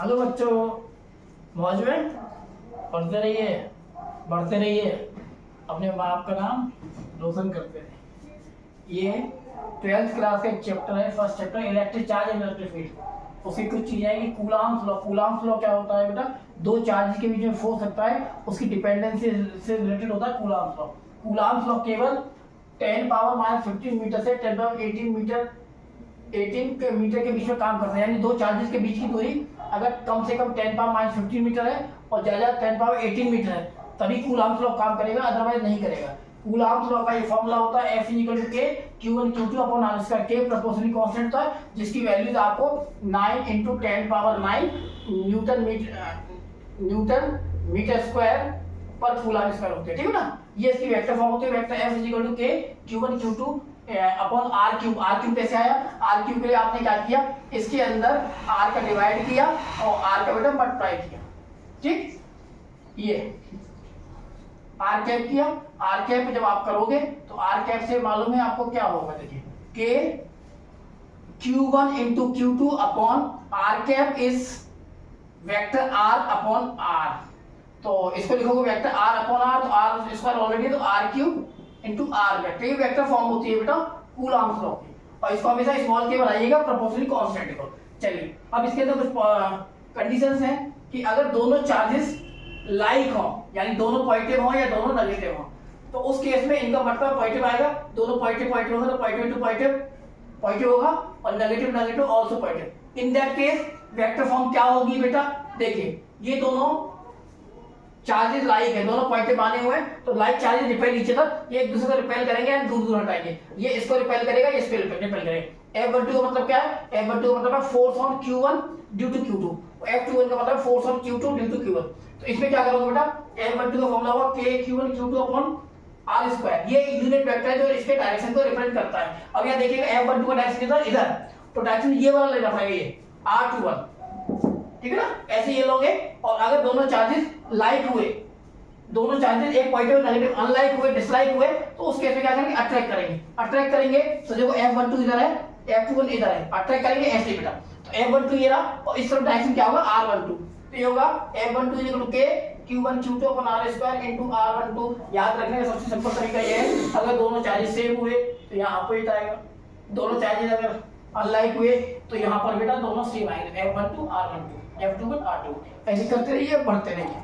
Hello बच्चों, मौज में पढ़ते रहिए, बढ़ते रहिए, अपने माँ बाप का नाम रोशन करते रहिए। ये 12th क्लास का एक चैप्टर है, first chapter electric charge and electric field. उसकी कुछ चीजें हैं कि कूलाम्स लॉ। कूलाम्स लॉ क्या होता है बेटा? दो चार्ज के बीच में फोर्स लगता है, उसकी डिपेंडेंसी से रिलेटेड होता है कूलाम्स लॉ। कूलाम्स लॉ केवल 10⁻⁻15 मीटर से 10⁻18 मीटर के बीच में काम करते हैं। यानी दो चार्जेस के बीच की दूरी अगर कम से कम 10⁻15 मीटर है और ज्यादा 10⁻18 मीटर है तभी कूलाम्स लॉ काम करेगा, अदरवाइज नहीं करेगा। कूलाम्स लॉ का ये फॉर्मूला होता है F = K Q1 Q2 upon R²। K proportionally constant होता है जिसकी वैल्यूज आपको 9 × 10⁻9 न्यूटन मीटर स्क्वायर पर कूलम स्क्वायर होते हैं। ठीक है ना? ये इसकी वेक्टर फॉर्म होती है। Vector F = K Q1 Q2 upon R³ R³ कैसे आया? R³ के लिए आपने क्या किया, इसके अंदर R का डिवाइड किया और R का बेटा मल्टीप्लाई किया। ठीक, ये R कैप किया। R कैप जब आप करोगे तो R कैप से मालूम है आपको क्या होगा, देखिए K Q1 × Q2 upon R cap is vector R upon R। तो इसको लिखोगे वेक्टर R अपॉन R, तो R स्क्वायर ऑलरेडी, तो R³ × R वेक्टर। ये वेक्टर फॉर्म होती है बेटा कूलम्स लॉ की, और इसको हमेशा स्मॉल के बनाइएगा, प्रोपोर्शनली कांस्टेंट को। चलिए अब इसके अंदर कुछ कंडीशंस हैं कि अगर दोनों चार्जेस लाइक हो, यानी दोनों पॉजिटिव हो या दोनों नेगेटिव हो, तो उस केस में इनका मतलब पॉजिटिव आएगा। दोनों पॉजिटिव पॉजिटिव होगा तो पॉजिटिव टू पॉजिटिव पॉजिटिव होगा, और negative negative also positive. In that case vector form क्या होगी बेटा? देखिए ये दोनों चार्जेस लाइक है, दोनों पॉजिटिव माने हुए हैं, तो like charges repel each other, ये एक दूसरे को रिपेल करेंगे एंड दूर दूर हटाएंगे। ये इसको रिपेल करेगा, ये इसको रिपेल करेगा। F12 का मतलब क्या है? F12 का मतलब है force on Q1 due to Q2, F21 का मतलब force on Q2 due to Q1। तो इसमें क्या करोगे बेटा? F12 का फॉर्मूला होगा K Q1 Q2 upon R²। ये यूनिट वेक्टर है जो इसके डायरेक्शन को रिप्रेजेंट करता है। अब यहां देखिएगा F12 का डायरेक्शन इधर, तो डायरेक्शन ये वाला लेना पड़ेगा, ये R21। ठीक है ना? ऐसे ये लोगे, और अगर दोनों चार्जेस लाइक हुए, दोनों चार्जेस एक पॉजिटिव नेगेटिव अनलाइक हुए, डिसलाइक हुए, तो उस केस में क्या करेंगे? अट्रैक्ट करेंगे। अट्रैक्ट करेंगे तो देखो F12 इधर है, F21 इधर है, अट्रैक्ट करेंगे ऐसे बेटा। तो F12 ये रहा, और इस तरफ डायरेक्शन क्या होगा? R12। तो ये होगा F12 = K Q1 Q2 upon R² × R12। याद रखने का सबसे सिंपल तरीका ये है, अगर दोनों चार्जेस सेम हुए तो यहाँ अपोजिट आएगा, दोनों चार्जेस अगर अनलाइक हुए तो यहाँ पर बेटा दोनों सेम आएंगे, F12 R12 F21 R2। ऐसे करते रहिए, बढ़ते रहिए।